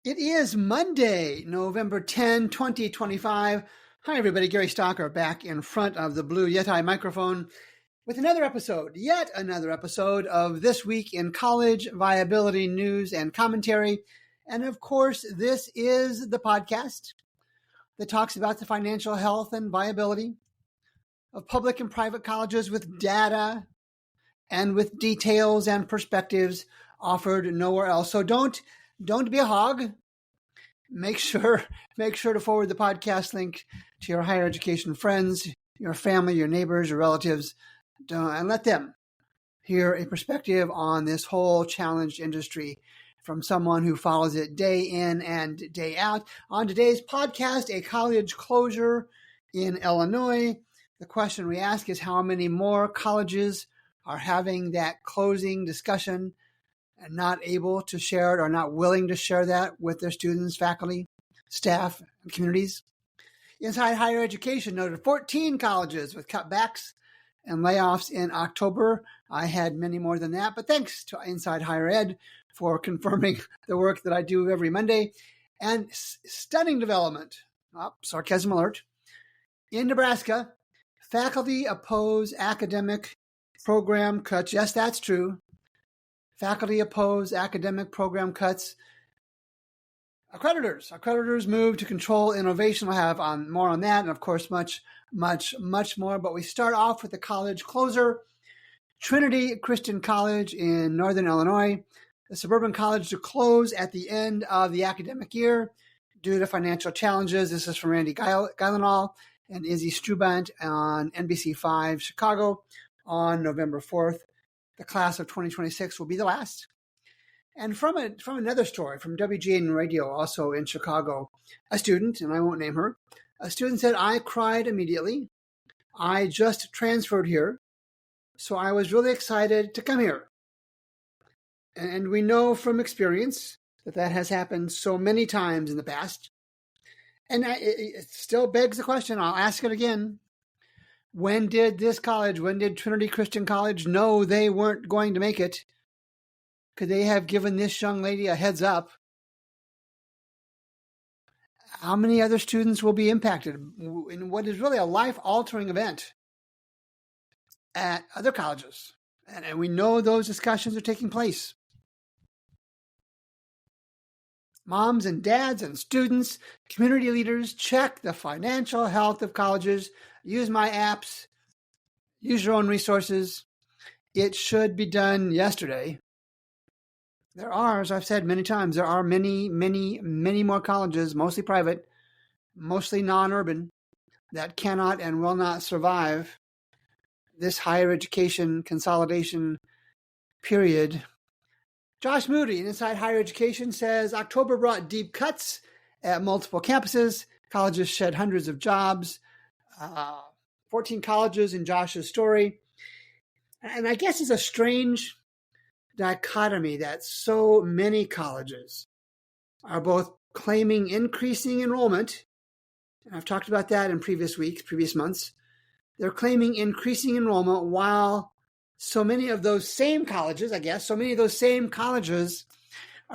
It is Monday, November 10, 2025. Hi, everybody. Gary Stocker back in front of the Blue Yeti microphone with yet another episode of This Week in College Viability News and Commentary. And of course, this is the podcast that talks about the financial health and viability of public and private colleges with data and with details and perspectives offered nowhere else. So don't be a hog. Make sure to forward the podcast link to your higher education friends, your family, your neighbors, your relatives, and let them hear a perspective on this whole challenged industry from someone who follows it day in and day out. On today's podcast, a college closure in Illinois. The question we ask is how many more colleges are having that closing discussion and not able to share it or not willing to share that with their students, faculty, staff, and communities. Inside Higher Education noted 14 colleges with cutbacks and layoffs in October. I had many more than that, but thanks to Inside Higher Ed for confirming the work that I do every Monday. And stunning development, sarcasm alert, in Nebraska, faculty oppose academic program cuts. Yes, that's true. Faculty oppose academic program cuts. Accreditors move to control innovation. We'll have more on that, and of course, much more. But we start off with the college closer. Trinity Chistian College in Northern Illinois. The Suburban College to close at the end of the academic year due to financial challenges. This is from Randy Geilenall and Izzy Strubant on NBC5 Chicago on November 4th. The class of 2026 will be the last. And from another story, from WGN Radio, also in Chicago, a student, and I won't name her, a student said, I cried immediately. I just transferred here, so I was really excited to come here. And we know from experience that has happened so many times in the past. And it still begs the question, I'll ask it again. When did Trinity Chistian College know they weren't going to make it? Could they have given this young lady a heads up? How many other students will be impacted in what is really a life-altering event at other colleges? And we know those discussions are taking place. Moms and dads and students, community leaders, check the financial health of colleges. Use my apps. Use your own resources. It should be done yesterday. There are, as I've said many times, there are many more colleges, mostly private, mostly non-urban, that cannot and will not survive this higher education consolidation period. Josh Moody, Inside Higher Education, says October brought deep cuts at multiple campuses. Colleges shed hundreds of jobs. 14 colleges in Josh's story. And I guess it's a strange dichotomy that so many colleges are both claiming increasing enrollment, and I've talked about that in previous months. They're claiming increasing enrollment while so many of those same colleges are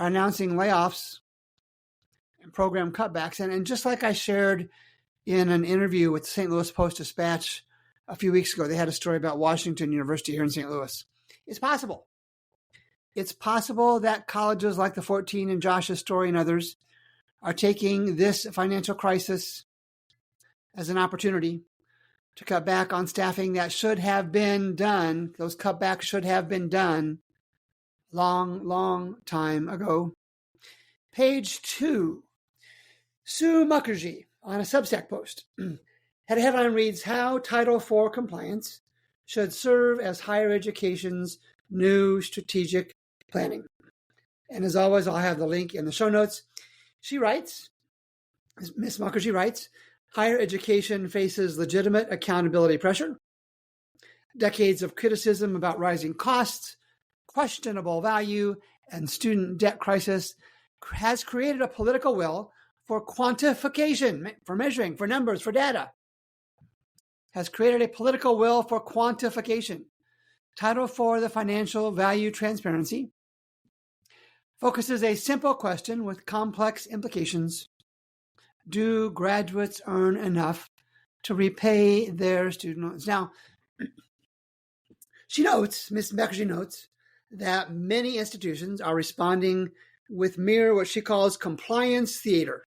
announcing layoffs and program cutbacks. And just like I shared in an interview with the St. Louis Post-Dispatch a few weeks ago, they had a story about Washington University here in St. Louis. It's possible. It's possible that colleges like the 14 in Josh's story and others are taking this financial crisis as an opportunity to cut back on staffing that should have been done. Those cutbacks should have been done long time ago. Page 2. Sue Mukherjee on a Substack post had a headline reads, How Title IV Compliance Should Serve as Higher Education's New Strategic Planning. And as always, I'll have the link in the show notes. She writes, Ms. Mukherjee writes, higher education faces legitimate accountability pressure, decades of criticism about rising costs, questionable value, and student debt crisis has created a political will for quantification, for measuring, for numbers, for data, has created a political will for quantification. Title IV, the financial value transparency focuses a simple question with complex implications. Do graduates earn enough to repay their student loans? Now, Ms. Mukherjee notes that many institutions are responding with mere what she calls compliance theater.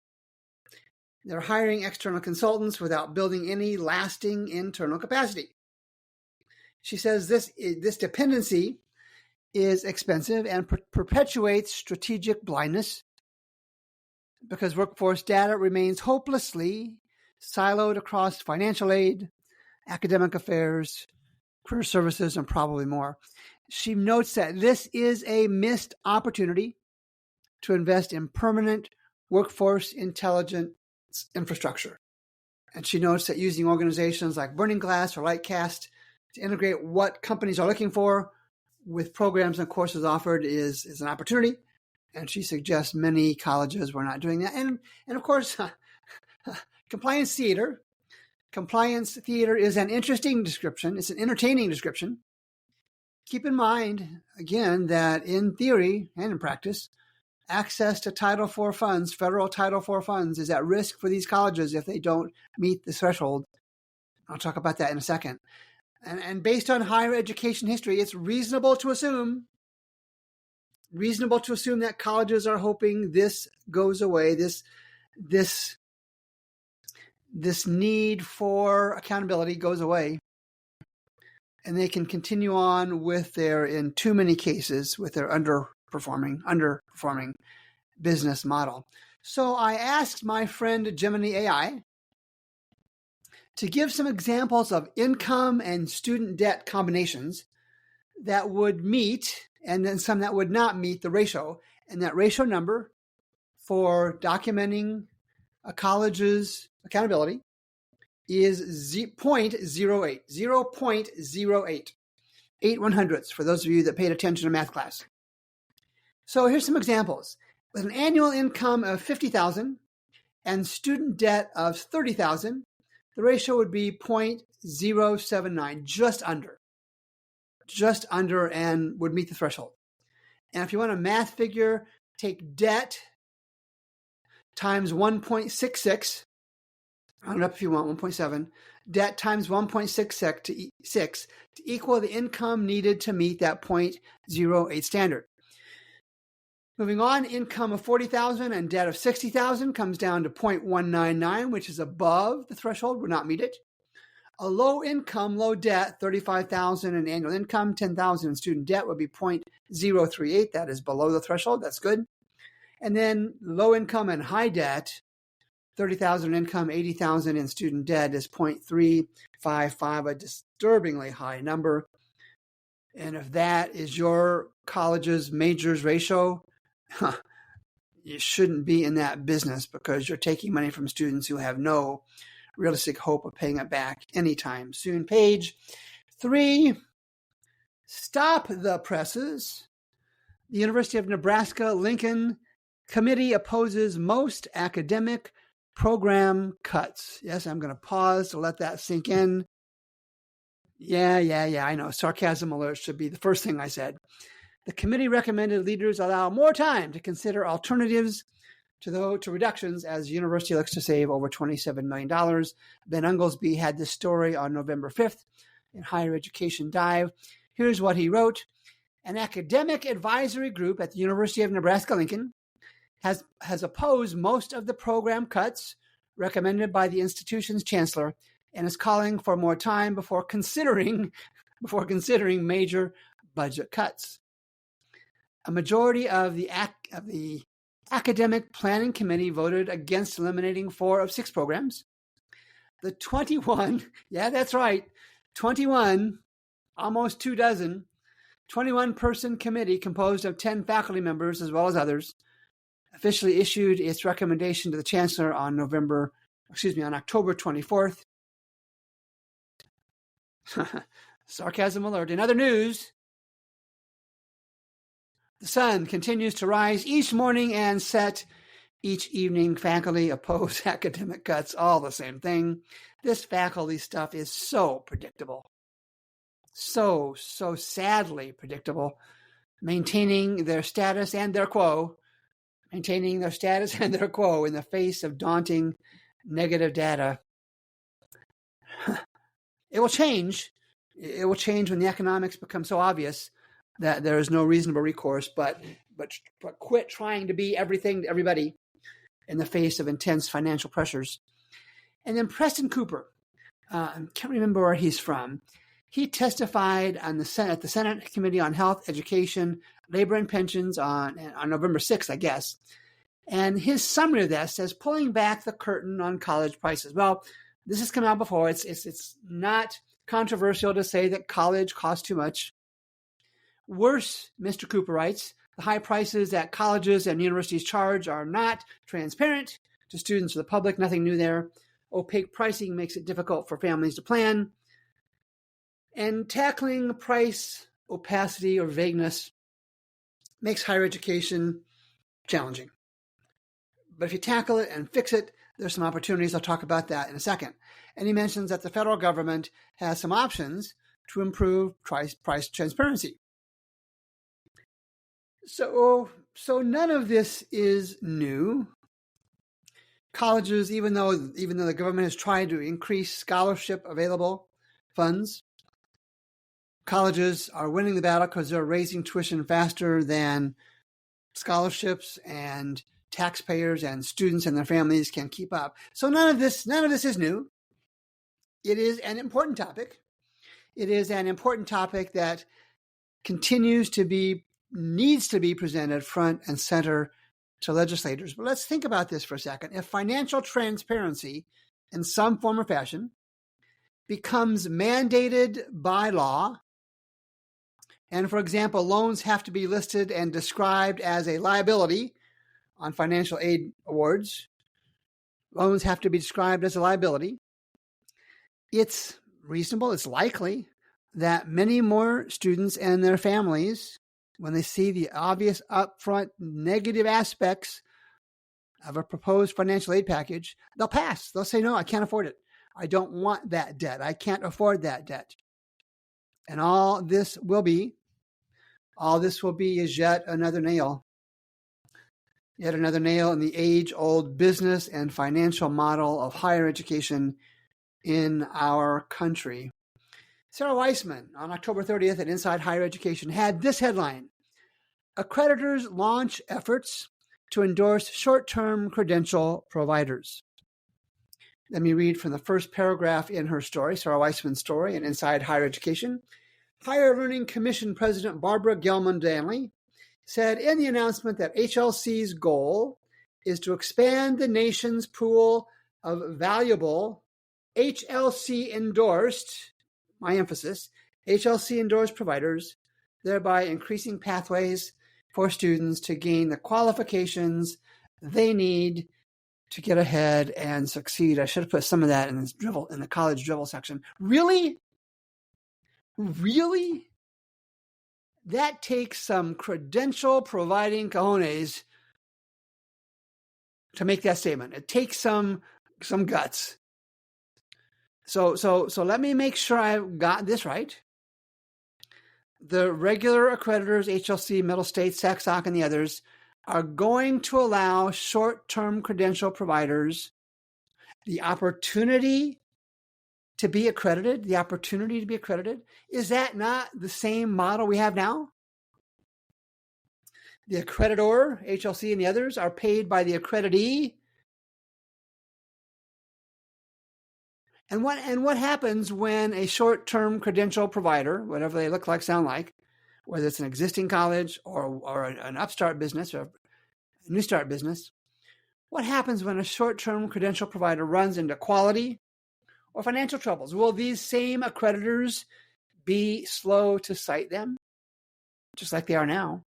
They're hiring external consultants without building any lasting internal capacity. She says this dependency is expensive and perpetuates strategic blindness because workforce data remains hopelessly siloed across financial aid, academic affairs, career services, and probably more. She notes that this is a missed opportunity to invest in permanent workforce intelligence infrastructure. And she notes that using organizations like Burning Glass or Lightcast to integrate what companies are looking for with programs and courses offered is an opportunity. And she suggests many colleges were not doing that. And of course, compliance theater. Compliance theater is an interesting description. It's an entertaining description. Keep in mind, again, that in theory and in practice, access to Title IV funds, federal Title IV funds, is at risk for these colleges if they don't meet the threshold. I'll talk about that in a second. And based on higher education history, it's reasonable to assume that colleges are hoping this goes away, this need for accountability goes away, and they can continue on with in too many cases, with their underperforming business model. So I asked my friend Gemini AI to give some examples of income and student debt combinations that would meet, and then some that would not meet the ratio. And that ratio number for documenting a college's accountability is 0.08, 0.08, 8/100ths for those of you that paid attention to math class. So here's some examples. With an annual income of $50,000 and student debt of $30,000, the ratio would be 0.079, just under, and would meet the threshold. And if you want a math figure, take debt times 1.66, round up if you want, 1.7, debt times 1.66 to equal the income needed to meet that 0.08 standard. Moving on, income of $40,000 and debt of $60,000 comes down to 0.199, which is above the threshold, would not meet it. A low income, low debt, $35,000 in annual income, $10,000 in student debt would be 0.038. That is below the threshold. That's good. And then low income and high debt, $30,000 in income, $80,000 in student debt is 0.355, a disturbingly high number. And if that is your college's majors ratio, you shouldn't be in that business because you're taking money from students who have no realistic hope of paying it back anytime soon. Page 3, stop the presses. The University of Nebraska Lincoln Committee opposes most academic program cuts. Yes, I'm going to pause to let that sink in. Yeah, I know. Sarcasm alert should be the first thing I said. The committee recommended leaders allow more time to consider alternatives to reductions as the university looks to save over $27 million. Ben Unglesby had this story on November 5th in Higher Education Dive. Here's what he wrote. An academic advisory group at the University of Nebraska-Lincoln has opposed most of the program cuts recommended by the institution's chancellor and is calling for more time before considering major budget cuts. A majority of the Academic Planning Committee voted against eliminating 4 of 6 programs. The 21, yeah, that's right, 21, almost 24, 21-person committee composed of 10 faculty members as well as others officially issued its recommendation to the chancellor on October 24th. Sarcasm alert. In other news, the sun continues to rise each morning and set each evening. Faculty oppose academic cuts, all the same thing. This faculty stuff is so predictable. So sadly predictable. maintaining their status and their quo in the face of daunting negative data. It will change. It will change when the economics become so obvious that there is no reasonable recourse, but quit trying to be everything to everybody in the face of intense financial pressures. And then Preston Cooper, I can't remember where he's from. He testified at the Senate Committee on Health, Education, Labor, and Pensions on November 6th, I guess. And his summary of this says, pulling back the curtain on college prices. Well, this has come out before. It's not controversial to say that college costs too much. Worse, Mr. Cooper writes, the high prices that colleges and universities charge are not transparent to students or the public. Nothing new there. Opaque pricing makes it difficult for families to plan. And tackling price opacity or vagueness makes higher education challenging. But if you tackle it and fix it, there's some opportunities. I'll talk about that in a second. And he mentions that the federal government has some options to improve price transparency. So none of this is new. Colleges, even though the government has tried to increase scholarship available funds, colleges are winning the battle because they're raising tuition faster than scholarships and taxpayers and students and their families can keep up. So none of this is new. It is an important topic. It is an important topic that needs to be presented front and center to legislators. But let's think about this for a second. If financial transparency in some form or fashion becomes mandated by law, and for example, loans have to be listed and described as a liability on financial aid awards, loans have to be described as a liability, it's reasonable, it's likely that many more students and their families, when they see the obvious upfront negative aspects of a proposed financial aid package, they'll pass. They'll say, no, I can't afford it. I don't want that debt. I can't afford that debt. And all this will be is yet another nail in the age-old business and financial model of higher education in our country. Sarah Weissman on October 30th at Inside Higher Education had this headline: Accreditors launch efforts to endorse short-term credential providers. Let me read from the first paragraph in her story, Sarah Weissman's story in Inside Higher Education. Higher Learning Commission President Barbara Gelman-Danley said in the announcement that HLC's goal is to expand the nation's pool of valuable HLC-endorsed, my emphasis, HLC-endorsed providers, thereby increasing pathways for students to gain the qualifications they need to get ahead and succeed. I should have put some of that in the college drivel section. Really? Really? That takes some credential providing cojones to make that statement. It takes some guts. So let me make sure I've got this right. The regular accreditors, HLC, Middle State, SACSOC, and the others are going to allow short-term credential providers the opportunity to be accredited, Is that not the same model we have now? The accreditor, HLC, and the others are paid by the accreditee. And what happens when a short-term credential provider, whatever they look like, sound like, whether it's an existing college or an upstart business or a new start business, what happens when a short-term credential provider runs into quality or financial troubles? Will these same accreditors be slow to cite them, just like they are now?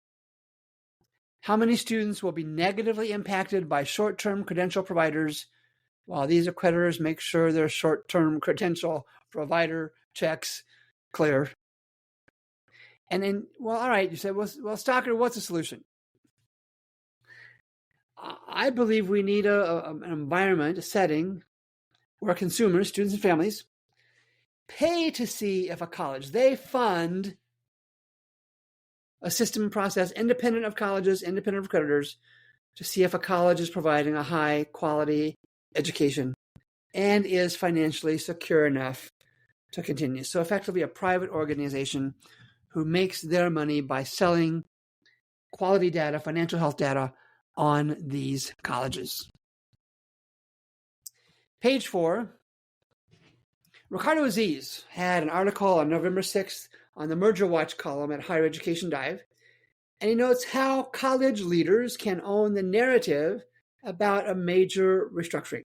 How many students will be negatively impacted by short-term credential providers while these accreditors make sure their short-term credential provider checks clear? And then, well, all right, you said, well, Stocker, what's the solution? I believe we need an environment, a setting, where consumers, students and families, pay to see if a college they fund a system process independent of colleges, independent of accreditors, to see if a college is providing a high quality education and is financially secure enough to continue. So effectively a private organization who makes their money by selling quality data, financial health data on these colleges. Page 4, Ricardo Aziz had an article on November 6th on the Merger Watch column at Higher Education Dive, and he notes how college leaders can own the narrative about a major restructuring.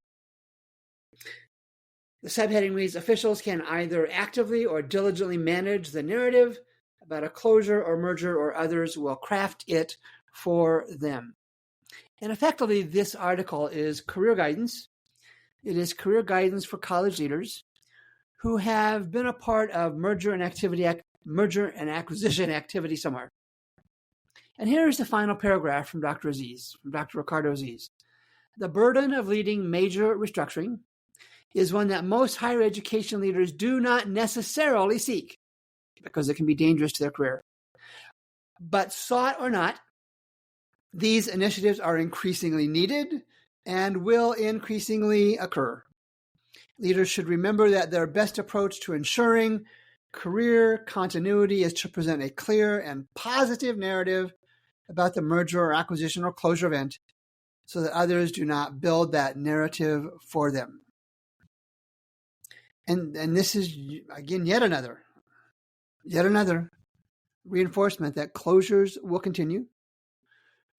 The subheading reads, officials can either actively or diligently manage the narrative about a closure or merger, or others will craft it for them. And effectively, this article is career guidance. It is career guidance for college leaders who have been a part of merger and acquisition activity somewhere. And here's the final paragraph from Dr. Ricardo Aziz. The burden of leading major restructuring is one that most higher education leaders do not necessarily seek because it can be dangerous to their career. But sought or not, these initiatives are increasingly needed and will increasingly occur. Leaders should remember that their best approach to ensuring career continuity is to present a clear and positive narrative about the merger or acquisition or closure event so that others do not build that narrative for them. And this is, again, yet another reinforcement that closures will continue.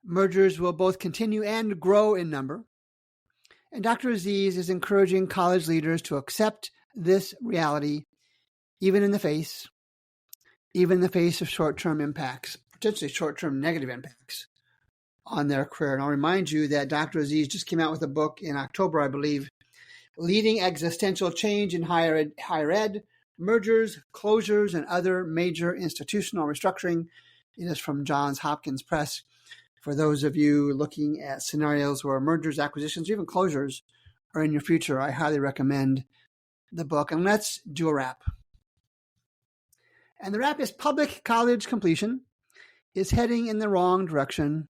Mergers will both continue and grow in number. And Dr. Aziz is encouraging college leaders to accept this reality, even in the face of short-term impacts, potentially short-term negative impacts on their career. And I'll remind you that Dr. Aziz just came out with a book in October, I believe, Leading Existential Change in Higher Ed, Mergers, Closures, and Other Major Institutional Restructuring. It is from Johns Hopkins Press. For those of you looking at scenarios where mergers, acquisitions, or even closures are in your future, I highly recommend the book. And let's do a wrap. And the wrap is public college completion is heading in the wrong direction.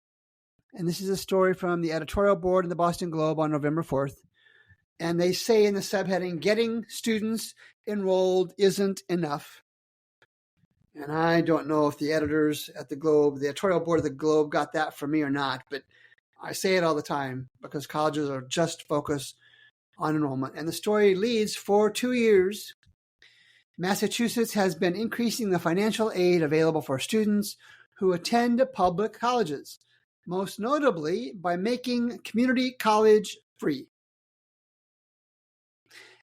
And this is a story from the editorial board in the Boston Globe on November 4th. And they say in the subheading, getting students enrolled isn't enough. And I don't know if the editors at the Globe, the editorial board of the Globe got that from me or not, but I say it all the time because colleges are just focused on enrollment. And the story leads, for 2 years, Massachusetts has been increasing the financial aid available for students who attend public colleges, most notably by making community college free.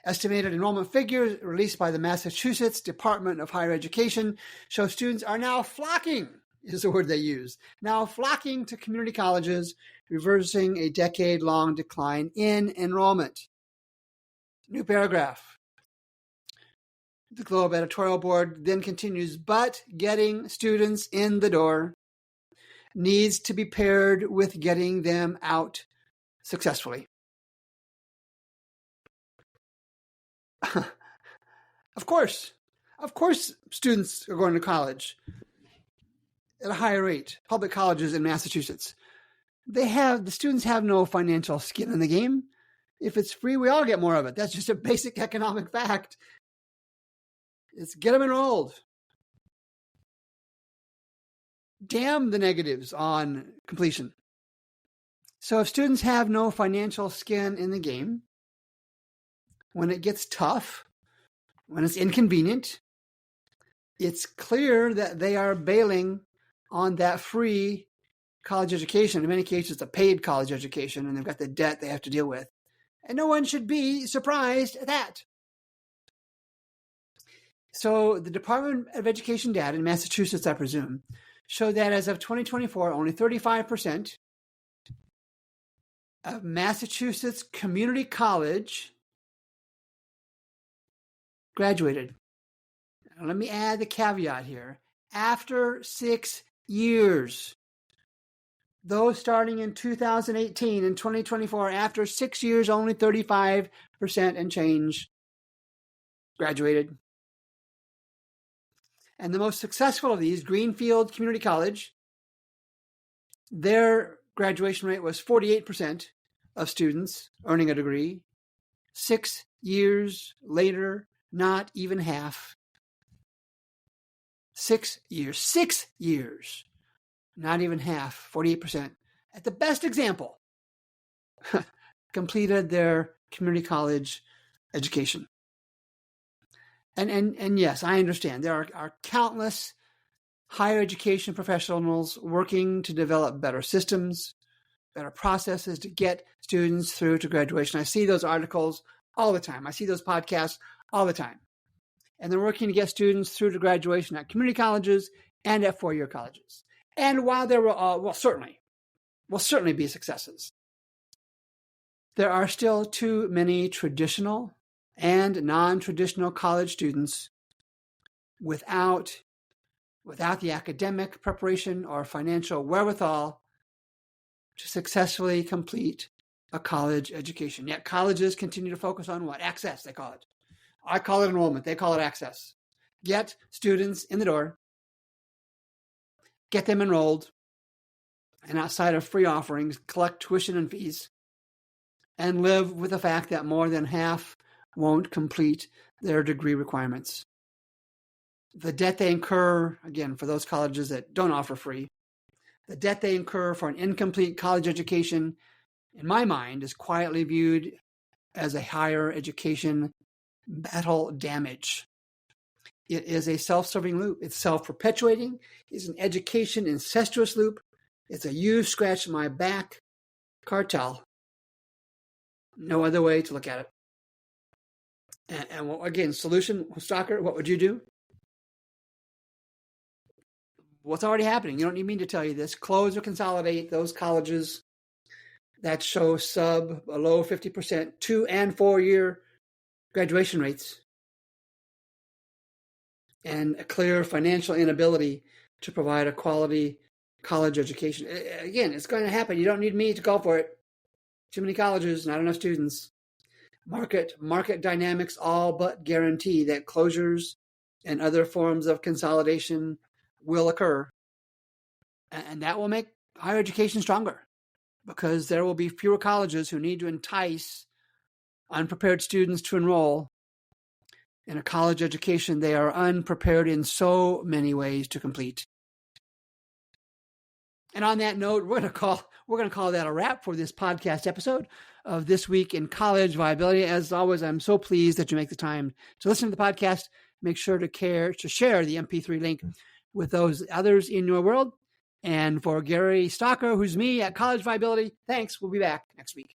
Estimated enrollment figures released by the Massachusetts Department of Higher Education show students are now flocking, is the word they use, now flocking to community colleges, reversing a decade-long decline in enrollment. New paragraph. The Globe editorial board then continues, but getting students in the door needs to be paired with getting them out successfully. Of course, students are going to college at a higher rate. Public colleges in Massachusetts, the students have no financial skin in the game. If it's free, we all get more of it. That's just a basic economic fact. It's get them enrolled. Damn the negatives on completion. So if students have no financial skin in the game, when it gets tough, when it's inconvenient, it's clear that they are bailing on that free college education. In many cases, it's a paid college education, and they've got the debt they have to deal with. And no one should be surprised at that. So the Department of Education data in Massachusetts, I presume, show that as of 2024, only 35% of Massachusetts community college graduated. Now, let me add the caveat here. After 6 years, those starting in 2018 and 2024, after 6 years, only 35% and change graduated. And the most successful of these, Greenfield Community College, their graduation rate was 48% of students earning a degree. 6 years later, not even half. 6 years. 6 years. Not even half. 48%. At the best example, completed their community college education. And yes, I understand. There are countless higher education professionals working to develop better systems, better processes to get students through to graduation. I see those articles all the time. I see those podcasts all the time. And they're working to get students through to graduation at community colleges and at four-year colleges. And while there will certainly be successes, there are still too many traditional and non-traditional college students without the academic preparation or financial wherewithal to successfully complete a college education. Yet colleges continue to focus on what? Access, they call it. I call it enrollment. They call it access. Get students in the door, get them enrolled, and outside of free offerings, collect tuition and fees, and live with the fact that more than half won't complete their degree requirements. The debt they incur, again, for those colleges that don't offer free, the debt they incur for an incomplete college education, in my mind, is quietly viewed as a higher education battle damage. It is a self-serving loop. It's self-perpetuating. It's an education incestuous loop. It's a you scratch my back cartel. No other way to look at it. And again, solution, Stalker, what would you do? What's already happening? You don't need me to tell you this. Close or consolidate those colleges that show below 50% 2 and 4 year graduation rates and a clear financial inability to provide a quality college education. Again, it's going to happen. You don't need me to call for it. Too many colleges, not enough students. Market dynamics all but guarantee that closures and other forms of consolidation will occur. And that will make higher education stronger because there will be fewer colleges who need to entice unprepared students to enroll in a college education they are unprepared in so many ways to complete. And on that note, we're going to call that a wrap for this podcast episode of This Week in College Viability. As always, I'm so pleased that you make the time to listen to the podcast. Make sure to share the MP3 link with those others in your world. And for Gary Stalker, who's me at College Viability, thanks. We'll be back next week.